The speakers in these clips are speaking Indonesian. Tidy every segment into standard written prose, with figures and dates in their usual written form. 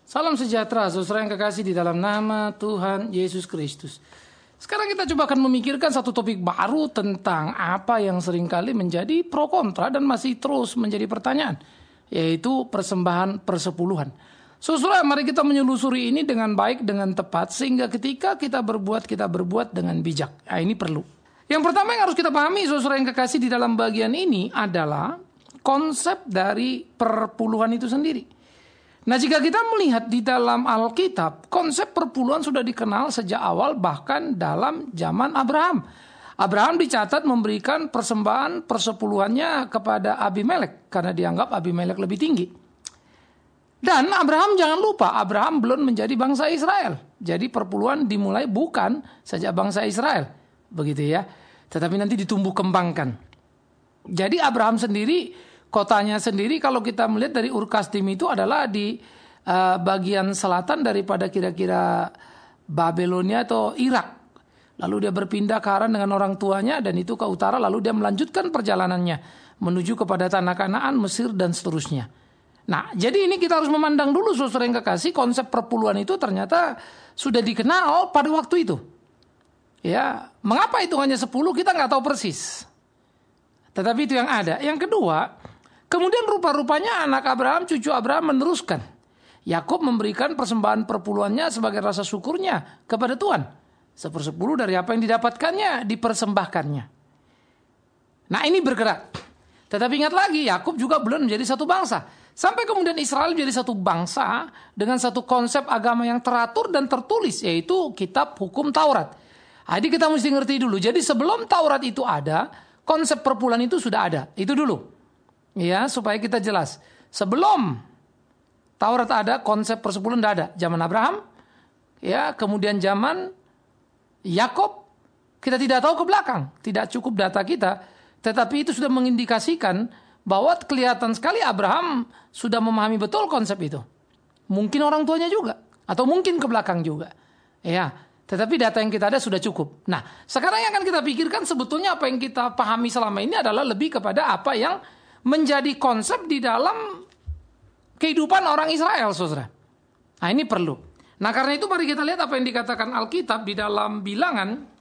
Salam sejahtera, saudara yang kekasih di dalam nama Tuhan Yesus Kristus. Sekarang kita coba akan memikirkan satu topik baru tentang apa yang seringkali menjadi pro kontra dan masih terus menjadi pertanyaan, yaitu persembahan persepuluhan. Saudara, mari kita menyelusuri ini dengan baik, dengan tepat, sehingga ketika kita berbuat dengan bijak. Nah, ini perlu. Yang pertama yang harus kita pahami, saudara yang kekasih, di dalam bagian ini adalah konsep dari perpuluhan itu sendiri. Nah, jika kita melihat di dalam Alkitab, konsep perpuluhan sudah dikenal sejak awal, bahkan dalam zaman Abraham. Abraham dicatat memberikan persembahan persepuluhannya kepada Abimelek, karena dianggap Abimelek lebih tinggi. Dan Abraham, jangan lupa, Abraham belum menjadi bangsa Israel. Jadi perpuluhan dimulai bukan sejak bangsa Israel. Begitu ya. Tetapi nanti ditumbuh kembangkan. Jadi Abraham sendiri, kotanya sendiri kalau kita melihat dari Ur Kasdim itu adalah di bagian selatan daripada kira-kira Babelonia atau Irak. Lalu dia berpindah ke Haran dengan orang tuanya dan itu ke utara, lalu dia melanjutkan perjalanannya menuju kepada tanah Kanaan, Mesir dan seterusnya. Nah, jadi ini kita harus memandang dulu, saudara yang kekasih, konsep perpuluhan itu ternyata sudah dikenal pada waktu itu. Ya, mengapa hitungannya 10 kita nggak tahu persis. Tetapi itu yang ada. Yang kedua, kemudian rupa-rupanya anak Abraham, cucu Abraham meneruskan. Yakub memberikan persembahan perpuluhannya sebagai rasa syukurnya kepada Tuhan. 1/10 dari apa yang didapatkannya, dipersembahkannya. Nah, ini bergerak. Tetapi ingat lagi, Yakub juga belum menjadi satu bangsa. Sampai kemudian Israel menjadi satu bangsa dengan satu konsep agama yang teratur dan tertulis, yaitu kitab hukum Taurat. Jadi kita mesti ngerti dulu. Jadi sebelum Taurat itu ada, konsep perpuluhan itu sudah ada. Itu dulu. Ya, supaya kita jelas. Sebelum Taurat ada, konsep persepuluhan tidak ada. Zaman Abraham, ya, kemudian zaman Yakub, kita tidak tahu ke belakang. Tidak cukup data kita. Tetapi itu sudah mengindikasikan bahwa kelihatan sekali Abraham sudah memahami betul konsep itu. Mungkin orang tuanya juga. Atau mungkin ke belakang juga. Ya, tetapi data yang kita ada sudah cukup. Nah, sekarang yang akan kita pikirkan sebetulnya apa yang kita pahami selama ini adalah lebih kepada apa yang menjadi konsep di dalam kehidupan orang Israel, saudara. Nah, ini perlu. Nah, karena itu mari kita lihat apa yang dikatakan Alkitab di dalam Bilangan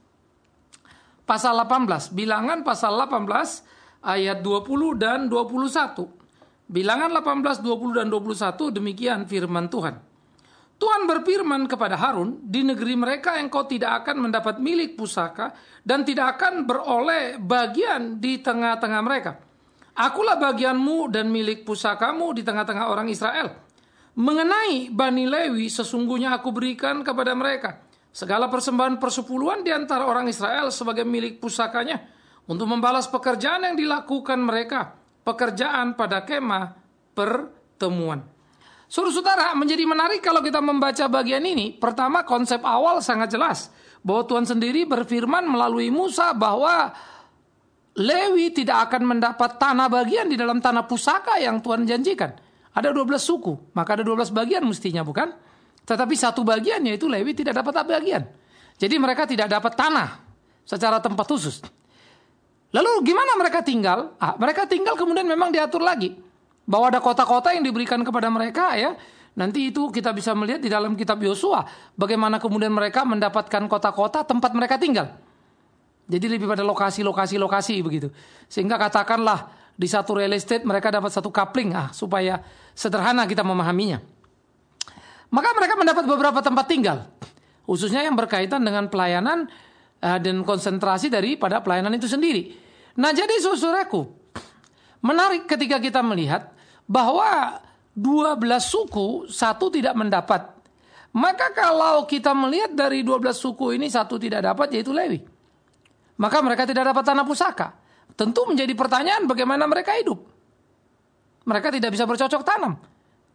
pasal 18. Bilangan pasal 18 ayat 20 dan 21. Bilangan 18, 20 dan 21, demikian firman Tuhan. Tuhan berfirman kepada Harun, di negeri mereka engkau tidak akan mendapat milik pusaka dan tidak akan beroleh bagian di tengah-tengah mereka. Akulah bagianmu dan milik pusakamu di tengah-tengah orang Israel. Mengenai Bani Lewi, sesungguhnya aku berikan kepada mereka segala persembahan persepuluhan di antara orang Israel sebagai milik pusakanya, untuk membalas pekerjaan yang dilakukan mereka, pekerjaan pada kemah pertemuan. Saudara-saudara, menjadi menarik kalau kita membaca bagian ini. Pertama, konsep awal sangat jelas, bahwa Tuhan sendiri berfirman melalui Musa bahwa Lewi tidak akan mendapat tanah bagian di dalam tanah pusaka yang Tuhan janjikan. Ada 12 suku, maka ada 12 bagian mestinya, bukan? Tetapi satu bagian, yaitu Lewi, tidak dapat bagian. Jadi mereka tidak dapat tanah secara tempat khusus. Lalu gimana mereka tinggal? Mereka tinggal kemudian memang diatur lagi. Bahwa ada kota-kota yang diberikan kepada mereka, ya. Nanti itu kita bisa melihat di dalam kitab Yosua. Bagaimana kemudian mereka mendapatkan kota-kota tempat mereka tinggal. Jadi lebih pada lokasi begitu. Sehingga katakanlah di satu real estate mereka dapat satu coupling. Supaya sederhana kita memahaminya. Maka mereka mendapat beberapa tempat tinggal. Khususnya yang berkaitan dengan pelayanan dan konsentrasi daripada pelayanan itu sendiri. Nah, jadi saudaraku, menarik ketika kita melihat bahwa 12 suku, satu tidak mendapat. Maka kalau kita melihat dari 12 suku ini, satu tidak dapat, yaitu Lewi. Maka mereka tidak dapat tanah pusaka. Tentu menjadi pertanyaan bagaimana mereka hidup. Mereka tidak bisa bercocok tanam.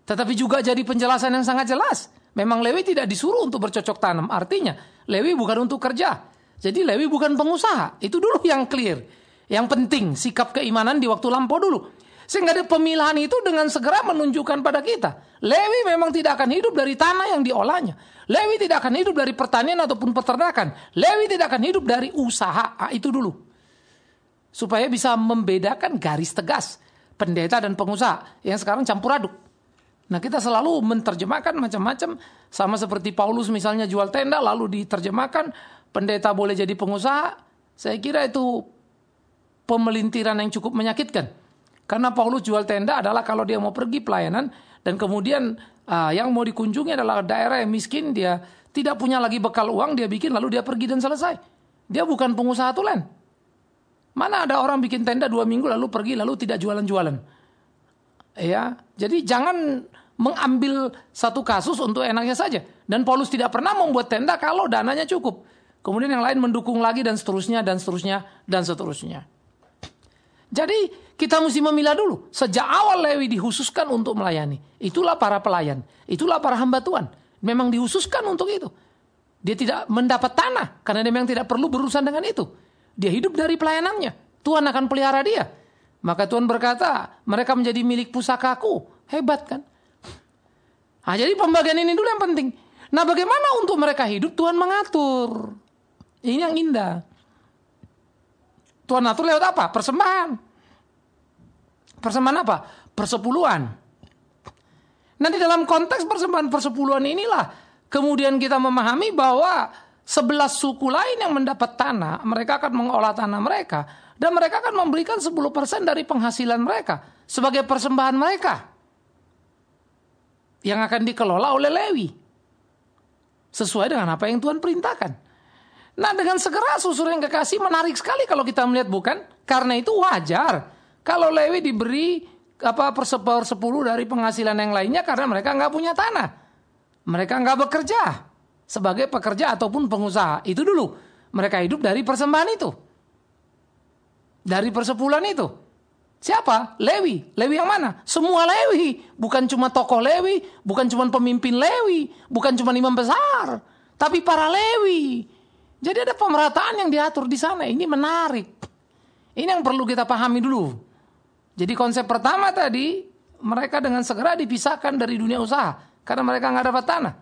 Tetapi juga jadi penjelasan yang sangat jelas. Memang Lewi tidak disuruh untuk bercocok tanam. Artinya, Lewi bukan untuk kerja. Jadi Lewi bukan pengusaha. Itu dulu yang clear. Yang penting, sikap keimanan di waktu lampau dulu. Sehingga ada pemilahan itu dengan segera menunjukkan pada kita. Lewi memang tidak akan hidup dari tanah yang diolahnya. Lewi tidak akan hidup dari pertanian ataupun peternakan. Lewi tidak akan hidup dari usaha. Itu dulu. Supaya bisa membedakan garis tegas pendeta dan pengusaha. Yang sekarang campur aduk. Nah, kita selalu menerjemahkan macam-macam, sama seperti Paulus misalnya jual tenda lalu diterjemahkan pendeta boleh jadi pengusaha. Saya kira itu pemelintiran yang cukup menyakitkan. Karena Paulus jual tenda adalah kalau dia mau pergi pelayanan dan kemudian yang mau dikunjungi adalah daerah yang miskin, dia tidak punya lagi bekal uang, dia bikin lalu dia pergi dan selesai. Dia bukan pengusaha tulen. Mana ada orang bikin tenda 2 minggu lalu pergi lalu tidak jualan-jualan. Ya, jadi jangan mengambil satu kasus untuk enaknya saja. Dan Paulus tidak pernah membuat tenda kalau dananya cukup. Kemudian yang lain mendukung lagi dan seterusnya dan seterusnya dan seterusnya. Jadi kita mesti memilah dulu. Sejak awal Lewi dikhususkan untuk melayani. Itulah para pelayan. Itulah para hamba Tuhan. Memang dikhususkan untuk itu. Dia tidak mendapat tanah karena dia memang tidak perlu berurusan dengan itu. Dia hidup dari pelayanannya. Tuhan akan pelihara dia. Maka Tuhan berkata, mereka menjadi milik pusakaku. Hebat kan? Nah, jadi pembagian ini dulu yang penting. Nah, bagaimana untuk mereka hidup? Tuhan mengatur. Ini yang indah. Tuhan atur lewat apa? Persembahan. Persembahan apa? Persepuluhan. Nanti dalam konteks persembahan persepuluhan inilah kemudian kita memahami bahwa 11 suku lain yang mendapat tanah, mereka akan mengolah tanah mereka dan mereka akan memberikan 10% dari penghasilan mereka sebagai persembahan mereka yang akan dikelola oleh Lewi sesuai dengan apa yang Tuhan perintahkan. Nah, dengan segera saudara yang kekasih, menarik sekali kalau kita melihat, bukan? Karena itu wajar kalau Lewi diberi persepuluh dari penghasilan yang lainnya karena mereka nggak punya tanah. Mereka nggak bekerja sebagai pekerja ataupun pengusaha. Itu dulu. Mereka hidup dari persembahan itu. Dari persepuluhan itu. Siapa? Lewi. Lewi yang mana? Semua Lewi. Bukan cuma tokoh Lewi. Bukan cuma pemimpin Lewi. Bukan cuma imam besar. Tapi para Lewi. Jadi ada pemerataan yang diatur di sana. Ini menarik. Ini yang perlu kita pahami dulu. Jadi konsep pertama tadi, mereka dengan segera dipisahkan dari dunia usaha. Karena mereka nggak dapat tanah.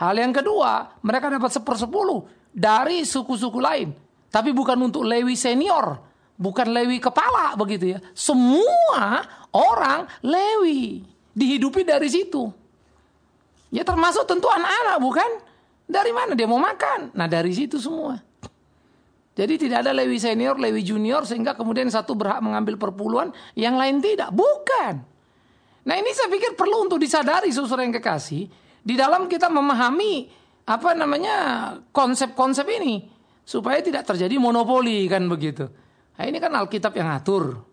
Hal yang kedua, mereka dapat 1/10 dari suku-suku lain. Tapi bukan untuk Lewi senior. Bukan Lewi kepala begitu ya. Semua orang Lewi. Dihidupi dari situ. Ya termasuk tentu anak-anak, bukan? Dari mana dia mau makan? Nah, dari situ semua. Jadi tidak ada Lewi senior, Lewi junior sehingga kemudian satu berhak mengambil perpuluhan, yang lain tidak. Bukan. Nah, ini saya pikir perlu untuk disadari saudara yang kekasih, di dalam kita memahami konsep-konsep ini supaya tidak terjadi monopoli kan begitu. Nah, ini kan Alkitab yang atur.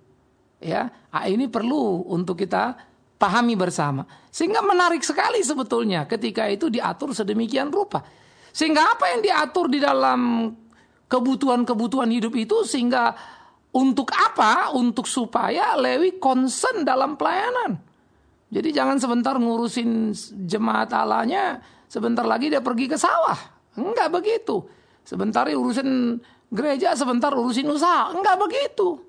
Ya, ini perlu untuk kita pahami bersama. Sehingga menarik sekali sebetulnya ketika itu diatur sedemikian rupa. Sehingga apa yang diatur di dalam kebutuhan-kebutuhan hidup itu, sehingga untuk apa? Untuk supaya Lewi concern dalam pelayanan. Jadi jangan sebentar ngurusin jemaat Allahnya, sebentar lagi dia pergi ke sawah. Enggak begitu. Sebentar urusin gereja, sebentar urusin usaha. Enggak begitu.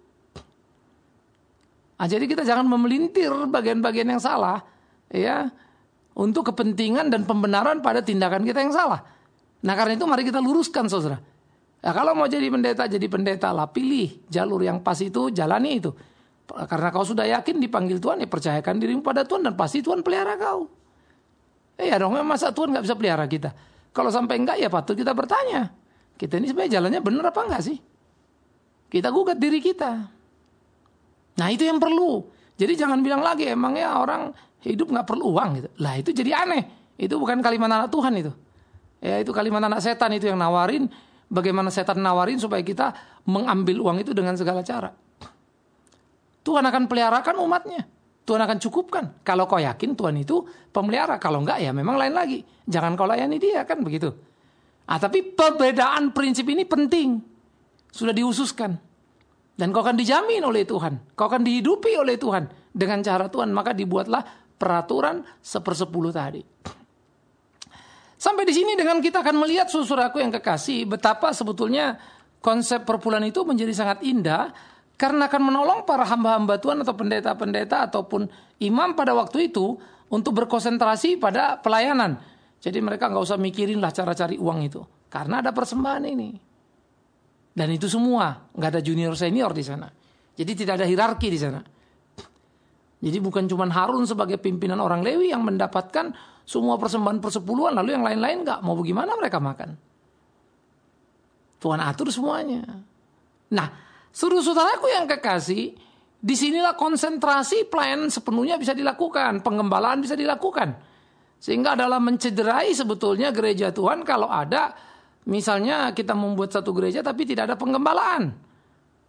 Nah, jadi kita jangan memelintir bagian-bagian yang salah, ya, untuk kepentingan dan pembenaran pada tindakan kita yang salah. Nah, karena itu mari kita luruskan, saudara. Nah, kalau mau jadi pendeta lah, pilih jalur yang pas itu, jalani itu. Karena kau sudah yakin dipanggil Tuhan, ya percayakan dirimu pada Tuhan dan pasti Tuhan pelihara kau. Ya dong, masa Tuhan nggak bisa pelihara kita? Kalau sampai enggak, ya patut kita bertanya. Kita ini sebenarnya jalannya benar apa enggak sih? Kita gugat diri kita. Nah, itu yang perlu. Jadi jangan bilang lagi, emangnya orang hidup nggak perlu uang gitu. Lah, itu jadi aneh. Itu bukan kalimat anak Tuhan itu. Ya, itu kalimat anak setan itu yang nawarin. Bagaimana setan nawarin supaya kita mengambil uang itu dengan segala cara. Tuhan akan peliharakan umatnya. Tuhan akan cukupkan. Kalau kau yakin Tuhan itu pemelihara. Kalau enggak, ya memang lain lagi. Jangan kau layani dia, kan begitu. Tapi perbedaan prinsip ini penting. Sudah dihususkan. Dan kau akan dijamin oleh Tuhan. Kau akan dihidupi oleh Tuhan. Dengan cara Tuhan. Maka dibuatlah peraturan 1/10 tadi. Sampai di sini dengan kita akan melihat saudaraku yang kekasih, betapa sebetulnya konsep perpuluhan itu menjadi sangat indah karena akan menolong para hamba-hamba Tuhan atau pendeta-pendeta ataupun imam pada waktu itu untuk berkonsentrasi pada pelayanan. Jadi mereka nggak usah mikirin lah cara cari uang itu karena ada persembahan ini. Dan itu semua, nggak ada junior senior di sana. Jadi tidak ada hierarki di sana. Jadi bukan cuma Harun sebagai pimpinan orang Lewi yang mendapatkan semua persembahan persepuluhan, lalu yang lain-lain enggak. Mau bagaimana mereka makan? Tuhan atur semuanya. Nah, saudaraku yang kekasih, disinilah konsentrasi pelayanan sepenuhnya bisa dilakukan, pengembalaan bisa dilakukan. Sehingga dalam mencederai sebetulnya gereja Tuhan kalau ada, misalnya kita membuat satu gereja tapi tidak ada penggembalaan.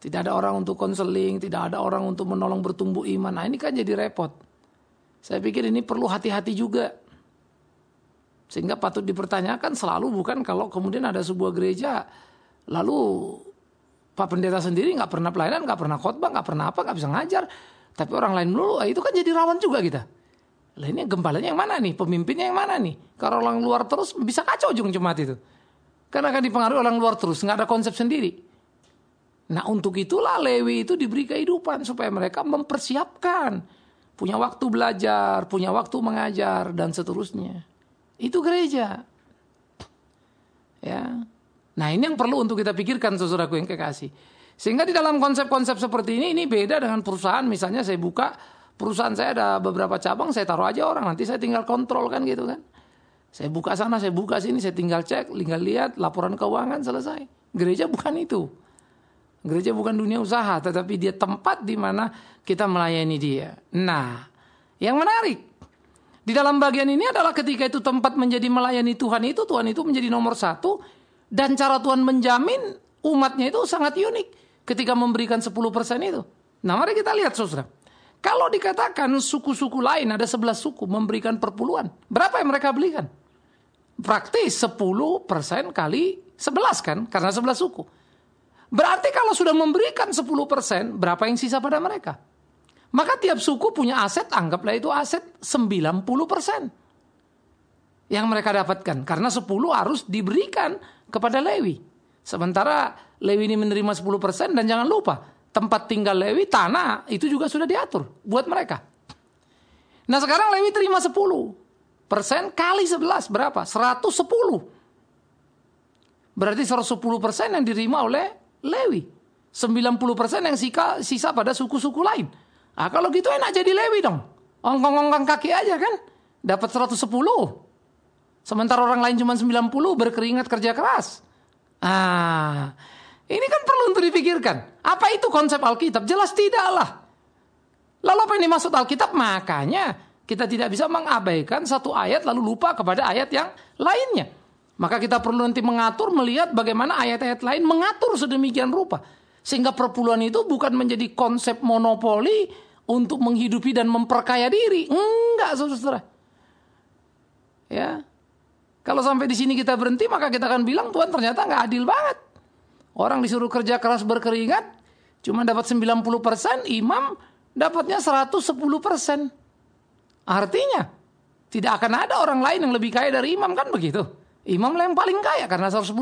Tidak ada orang untuk konseling, tidak ada orang untuk menolong bertumbuh iman. Nah, ini kan jadi repot. Saya pikir ini perlu hati-hati juga. Sehingga patut dipertanyakan selalu bukan kalau kemudian ada sebuah gereja, lalu Pak Pendeta sendiri nggak pernah pelayanan, nggak pernah khotbah, nggak pernah apa, nggak bisa ngajar. Tapi orang lain dulu, itu kan jadi rawan juga kita. Lah ini gembalanya yang mana nih? Pemimpinnya yang mana nih? Kalau orang luar terus bisa kacau ujung jemaat itu. Karena akan dipengaruhi orang luar terus, nggak ada konsep sendiri. Nah untuk itulah Lewi itu diberi kehidupan supaya mereka mempersiapkan. Punya waktu belajar, punya waktu mengajar, dan seterusnya. Itu gereja. Ya. Nah ini yang perlu untuk kita pikirkan saudaraku yang kekasih. Sehingga di dalam konsep-konsep seperti ini beda dengan perusahaan. Misalnya saya buka, perusahaan saya ada beberapa cabang, saya taruh aja orang, nanti saya tinggal kontrol kan gitu kan. Saya buka sana, saya buka sini, saya tinggal cek, tinggal lihat, laporan keuangan, selesai. Gereja bukan itu. Gereja bukan dunia usaha, tetapi dia tempat di mana kita melayani dia. Nah, yang menarik, di dalam bagian ini adalah ketika itu tempat menjadi melayani Tuhan itu menjadi nomor satu, dan cara Tuhan menjamin umatnya itu sangat unik ketika memberikan 10% itu. Nah, mari kita lihat saudara. Kalau dikatakan suku-suku lain, ada 11 suku memberikan perpuluhan, berapa yang mereka belikan? Praktis 10% kali 11 kan, karena 11 suku. Berarti kalau sudah memberikan 10%, berapa yang sisa pada mereka? Maka tiap suku punya aset, anggaplah itu aset 90% yang mereka dapatkan. Karena 10 harus diberikan kepada Lewi. Sementara Lewi ini menerima 10%, dan jangan lupa, tempat tinggal Lewi, tanah, itu juga sudah diatur buat mereka. Nah sekarang Lewi terima 10% kali 11, berapa? 110. Berarti 110% yang diterima oleh Lewi. 90% yang sisa pada suku-suku lain. Ah kalau gitu enak jadi Lewi dong. Ongkong-ongkong kaki aja kan. Dapat 110. Sementara orang lain cuma 90 berkeringat kerja keras. Ah, ini kan perlu untuk dipikirkan. Apa itu konsep Alkitab? Jelas tidaklah. Lalu apa yang dimaksud Alkitab? Makanya kita tidak bisa mengabaikan satu ayat lalu lupa kepada ayat yang lainnya. Maka kita perlu nanti mengatur, melihat bagaimana ayat-ayat lain mengatur sedemikian rupa. Sehingga perpuluhan itu bukan menjadi konsep monopoli untuk menghidupi dan memperkaya diri. Enggak, saudara. Ya. Kalau sampai di sini kita berhenti, maka kita akan bilang Tuhan ternyata nggak adil banget. Orang disuruh kerja keras berkeringat, cuma dapat 90%, imam dapatnya 110%. Artinya, tidak akan ada orang lain yang lebih kaya dari imam, kan begitu? Imam lah yang paling kaya karena 110%.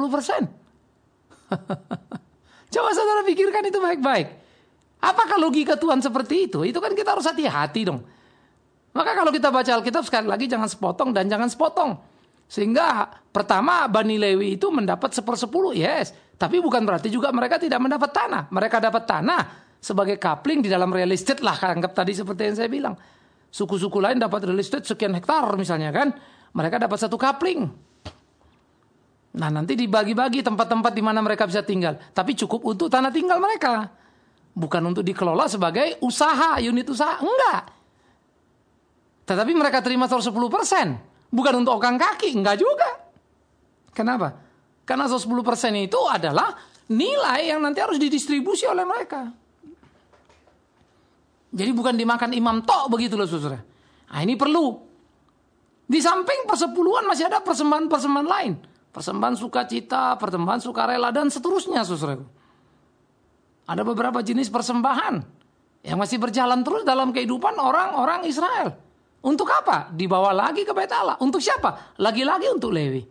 Coba saudara pikirkan itu baik-baik. Apakah logika Tuhan seperti itu? Itu kan kita harus hati-hati dong. Maka kalau kita baca Alkitab sekali lagi jangan sepotong dan jangan sepotong. Sehingga pertama Bani Lewi itu mendapat 1/10, yes. Tapi bukan berarti juga mereka tidak mendapat tanah. Mereka dapat tanah sebagai coupling di dalam real estate lah. Anggap tadi seperti yang saya bilang. Suku-suku lain dapat real estate sekian hektar misalnya kan. Mereka dapat satu coupling. Nah nanti dibagi-bagi tempat-tempat di mana mereka bisa tinggal. Tapi cukup untuk tanah tinggal mereka. Bukan untuk dikelola sebagai usaha, unit usaha. Enggak. Tetapi mereka terima 110%. Bukan untuk okang kaki. Enggak juga. Kenapa? Karena 110% itu adalah nilai yang nanti harus didistribusi oleh mereka. Jadi bukan dimakan imam tok begitu loh saudara. Nah ini perlu. Di samping persepuluhan masih ada persembahan-persembahan lain. Persembahan sukacita, persembahan sukarela, dan seterusnya, saudara. Ada beberapa jenis persembahan yang masih berjalan terus dalam kehidupan orang-orang Israel. Untuk apa? Dibawa lagi ke Bait Allah. Untuk siapa? Lagi-lagi untuk Lewi.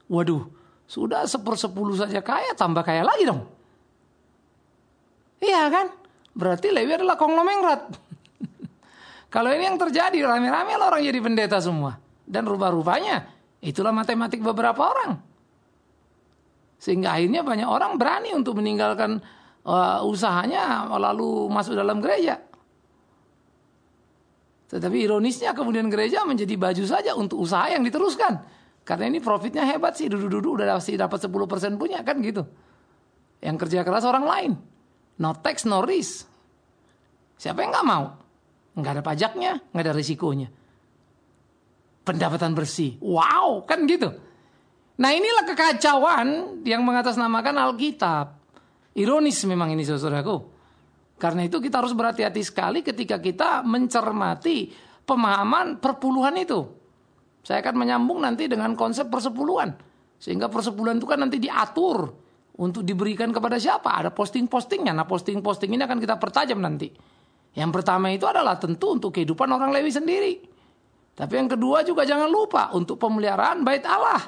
Waduh, sudah 1/10 saja kaya, tambah kaya lagi dong. Iya kan? Berarti Lewi adalah konglomerat. Kalau ini yang terjadi, rame-rame orang jadi pendeta semua. Dan rupa-rupanya itulah matematik beberapa orang. Sehingga akhirnya banyak orang berani untuk meninggalkan usahanya lalu masuk dalam gereja. Tetapi ironisnya kemudian gereja menjadi baju saja untuk usaha yang diteruskan. Karena ini profitnya hebat sih, duduk-duduk udah pasti dapat 10% punya kan gitu. Yang kerja keras orang lain. No tax, no risk. Siapa yang nggak mau? Nggak ada pajaknya, nggak ada risikonya. Pendapatan bersih. Wow, kan gitu. Nah inilah kekacauan yang mengatasnamakan Alkitab. Ironis memang ini saudaraku. Karena itu kita harus berhati-hati sekali ketika kita mencermati pemahaman perpuluhan itu. Saya akan menyambung nanti dengan konsep persepuluhan. Sehingga persepuluhan itu kan nanti diatur untuk diberikan kepada siapa. Ada posting-postingnya. Nah posting-posting ini akan kita pertajam nanti. Yang pertama itu adalah tentu untuk kehidupan orang Lewi sendiri. Tapi yang kedua juga jangan lupa untuk pemeliharaan bait Allah.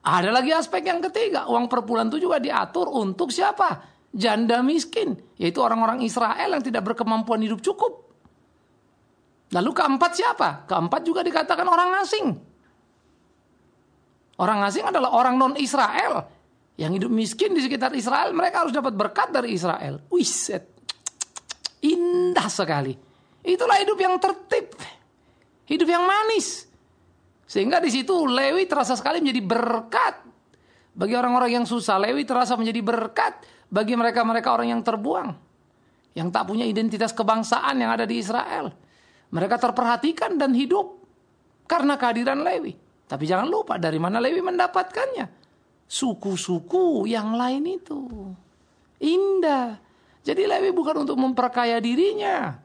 Ada lagi aspek yang ketiga. Uang perpuluhan itu juga diatur untuk siapa? Janda miskin. Yaitu orang-orang Israel yang tidak berkemampuan hidup cukup. Lalu keempat siapa? Keempat juga dikatakan orang asing. Orang asing adalah orang non-Israel. Yang hidup miskin di sekitar Israel. Mereka harus dapat berkat dari Israel. Wiset. Indah sekali. Itulah hidup yang tertib. Hidup yang manis. Sehingga di situ Lewi terasa sekali menjadi berkat. Bagi orang-orang yang susah, Lewi terasa menjadi berkat. Bagi mereka-mereka orang yang terbuang. Yang tak punya identitas kebangsaan yang ada di Israel. Mereka terperhatikan dan hidup karena kehadiran Lewi. Tapi jangan lupa dari mana Lewi mendapatkannya. Suku-suku yang lain itu. Indah. Jadi Lewi bukan untuk memperkaya dirinya.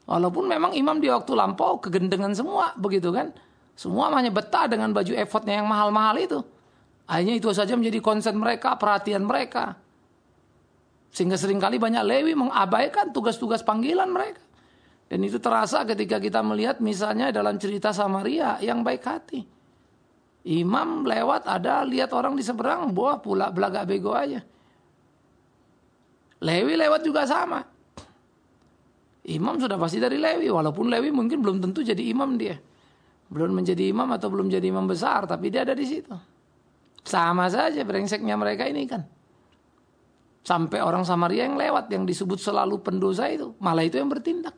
Walaupun memang imam di waktu lampau kegendengan semua, begitu kan? Semua hanya betah dengan baju efodnya yang mahal-mahal itu. Akhirnya itu saja menjadi konsen mereka, perhatian mereka. Sehingga seringkali banyak Lewi mengabaikan tugas-tugas panggilan mereka. Dan itu terasa ketika kita melihat misalnya dalam cerita Samaria yang baik hati. Imam lewat ada lihat orang di seberang, buah pula belagak bego aja. Lewi lewat juga sama. Imam sudah pasti dari Lewi, walaupun Lewi mungkin belum tentu jadi imam dia. Belum menjadi imam atau belum jadi imam besar, tapi dia ada di situ. Sama saja brengseknya mereka ini kan. Sampai orang Samaria yang lewat, yang disebut selalu pendosa itu, malah itu yang bertindak.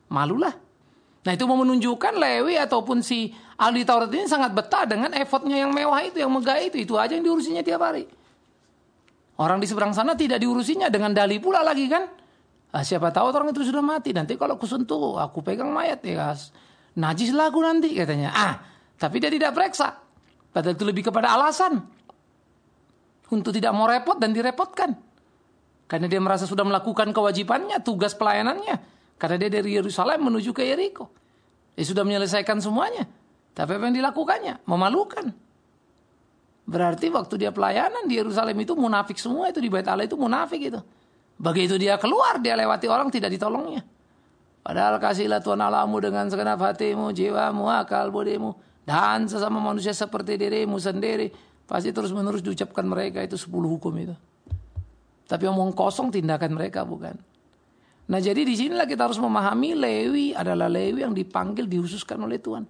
Malulah. Nah itu mau menunjukkan Lewi ataupun si ahli Taurat ini sangat betah dengan efodnya yang mewah itu, yang megah itu. Itu aja yang diurusinya tiap hari. Orang di seberang sana tidak diurusinya dengan dalih pula lagi kan. Siapa tahu orang itu sudah mati. Nanti kalau aku sentuh, aku pegang mayat ya guys. Najis lah aku nanti katanya. Tapi dia tidak periksa. Padahal itu lebih kepada alasan. Untuk tidak mau repot dan direpotkan. Karena dia merasa sudah melakukan kewajibannya, tugas pelayanannya. Karena dia dari Yerusalem menuju ke Yeriko. Dia sudah menyelesaikan semuanya. Tapi apa yang dilakukannya? Memalukan. Berarti waktu dia pelayanan di Yerusalem itu munafik semua. Itu di Bait Allah itu munafik itu. Begitu dia keluar, dia lewati orang tidak ditolongnya. Padahal kasihlah Tuhan Allahmu dengan segenap hatimu, jiwamu, akal, budimu. Dan sesama manusia seperti dirimu sendiri. Pasti terus menerus diucapkan mereka itu 10 hukum itu. Tapi omong kosong tindakan mereka bukan. Nah jadi disinilah kita harus memahami Lewi adalah Lewi yang dipanggil, dihususkan oleh Tuhan.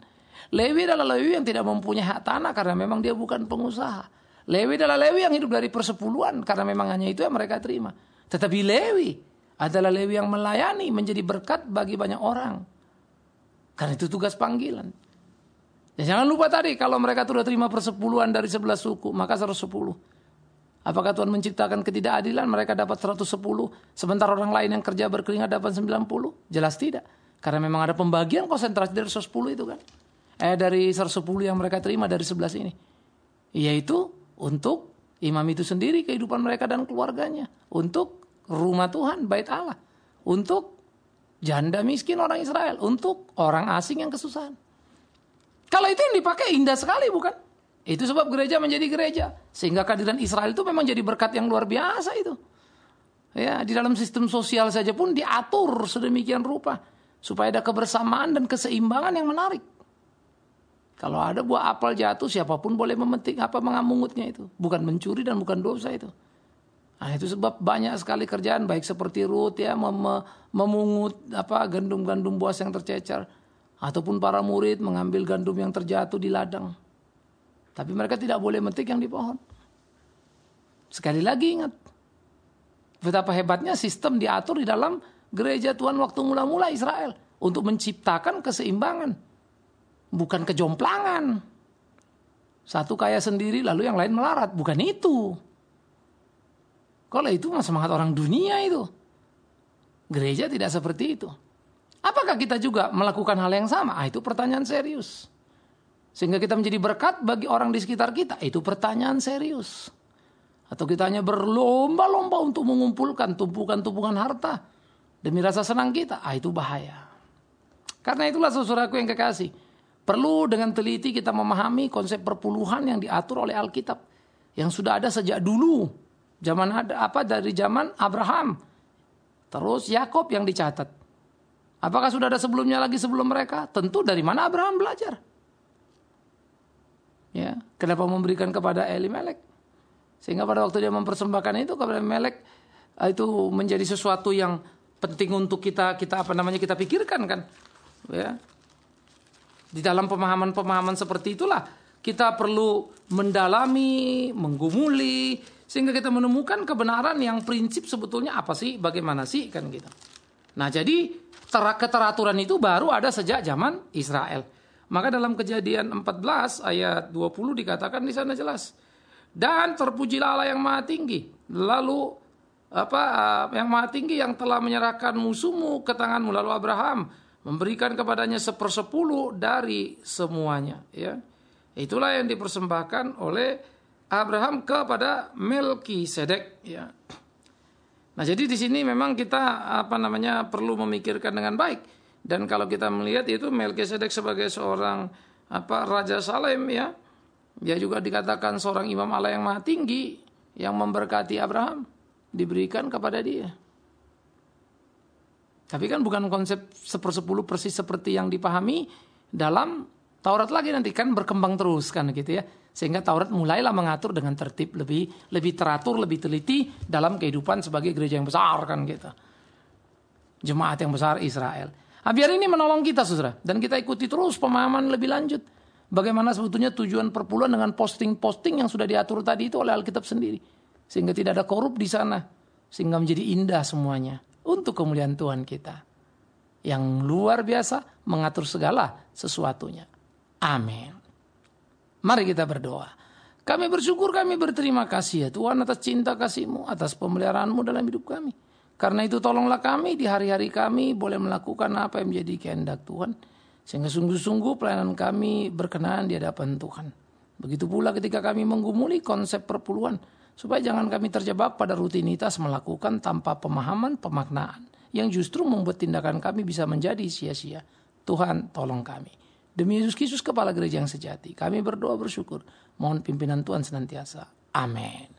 Lewi adalah Lewi yang tidak mempunyai hak tanah karena memang dia bukan pengusaha. Lewi adalah Lewi yang hidup dari persepuluhan karena memang hanya itu yang mereka terima. Tetapi Lewi adalah Lewi yang melayani, menjadi berkat bagi banyak orang. Karena itu tugas panggilan. Ya, jangan lupa tadi kalau mereka sudah terima persepuluhan dari 11 suku, maka 110. Apakah Tuhan menciptakan ketidakadilan? Mereka dapat 110. Sementara orang lain yang kerja berkeringat dapat 90. Jelas tidak. Karena memang ada pembagian konsentrasi dari 110 itu kan. Dari 110 yang mereka terima dari 11 ini. Yaitu untuk imam itu sendiri, kehidupan mereka dan keluarganya. Untuk rumah Tuhan, bait Allah. Untuk janda miskin orang Israel. Untuk orang asing yang kesusahan. Kalau itu yang dipakai indah sekali bukan? Itu sebab gereja menjadi gereja. Sehingga kehadiran Israel itu memang jadi berkat yang luar biasa itu. Ya, di dalam sistem sosial saja pun diatur sedemikian rupa. Supaya ada kebersamaan dan keseimbangan yang menarik. Kalau ada buah apel jatuh, siapapun boleh memetik mengangutnya itu. Bukan mencuri dan bukan dosa itu. Nah, itu sebab banyak sekali kerjaan. Baik seperti Ruth ya, memungut gandum-gandum buas yang tercecer. Ataupun para murid mengambil gandum yang terjatuh di ladang. Tapi mereka tidak boleh metik yang di pohon. Sekali lagi ingat. Betapa hebatnya sistem diatur di dalam gereja Tuhan waktu mula-mula Israel. untuk menciptakan keseimbangan, bukan kejomplangan. Satu kaya sendiri lalu yang lain melarat, bukan itu. Kalau itu mah semangat orang dunia itu. Gereja tidak seperti itu. Apakah kita juga melakukan hal yang sama? Itu pertanyaan serius. Sehingga kita menjadi berkat bagi orang di sekitar kita, itu pertanyaan serius. Atau kita hanya berlomba-lomba untuk mengumpulkan tumpukan-tumpukan harta demi rasa senang kita, itu bahaya. Karena itulah saudaraku yang kekasih, perlu dengan teliti kita memahami konsep perpuluhan yang diatur oleh Alkitab, yang sudah ada sejak dulu, dari zaman Abraham, terus Yakub yang dicatat. Apakah sudah ada sebelumnya lagi sebelum mereka? Tentu dari mana Abraham belajar? Ya, kenapa memberikan kepada Elimelek? Sehingga pada waktu dia mempersembahkan itu kepada Melek, itu menjadi sesuatu yang penting untuk kita pikirkan kan. Ya. Di dalam pemahaman seperti itulah kita perlu mendalami, menggumuli, sehingga kita menemukan kebenaran yang prinsip sebetulnya apa sih, bagaimana sih kan gitu. Nah jadi keteraturan itu baru ada sejak zaman Israel. Maka dalam Kejadian 14 ayat 20 dikatakan di sana jelas. Dan terpujilah Allah yang maha tinggi. Lalu yang maha tinggi yang telah menyerahkan musuhmu ke tanganmu. Lalu Abraham memberikan kepadanya 1/10 dari semuanya. Ya, itulah yang dipersembahkan oleh Abraham kepada Melkisedek. Ya. Nah jadi di sini memang kita perlu memikirkan dengan baik. Dan kalau kita melihat itu Melkisedek sebagai seorang Raja Salem ya. Dia juga dikatakan seorang imam Allah yang maha tinggi yang memberkati Abraham diberikan kepada dia. Tapi kan bukan konsep 1/10 persis seperti yang dipahami dalam Taurat lagi, nanti kan berkembang terus kan gitu ya. Sehingga Taurat mulailah mengatur dengan tertib lebih teratur, lebih teliti dalam kehidupan sebagai gereja yang besar kan gitu. Jemaat yang besar Israel. Biar ini menolong kita saudara, dan kita ikuti terus pemahaman lebih lanjut. Bagaimana sebetulnya tujuan perpuluhan dengan posting-posting yang sudah diatur tadi itu oleh Alkitab sendiri. Sehingga tidak ada korup di sana. Sehingga menjadi indah semuanya. Untuk kemuliaan Tuhan kita. Yang luar biasa mengatur segala sesuatunya. Amin. Mari kita berdoa. Kami bersyukur, kami berterima kasih ya Tuhan atas cinta kasih-Mu, atas pemeliharaan-Mu dalam hidup kami. Karena itu tolonglah kami di hari-hari kami boleh melakukan apa yang menjadi kehendak Tuhan. Sehingga sungguh-sungguh pelayanan kami berkenan di hadapan Tuhan. Begitu pula ketika kami menggumuli konsep perpuluhan. Supaya jangan kami terjebak pada rutinitas melakukan tanpa pemahaman, pemaknaan. Yang justru membuat tindakan kami bisa menjadi sia-sia. Tuhan tolong kami. Demi Yesus Kristus Kepala Gereja yang sejati. Kami berdoa bersyukur. Mohon pimpinan Tuhan senantiasa. Amin.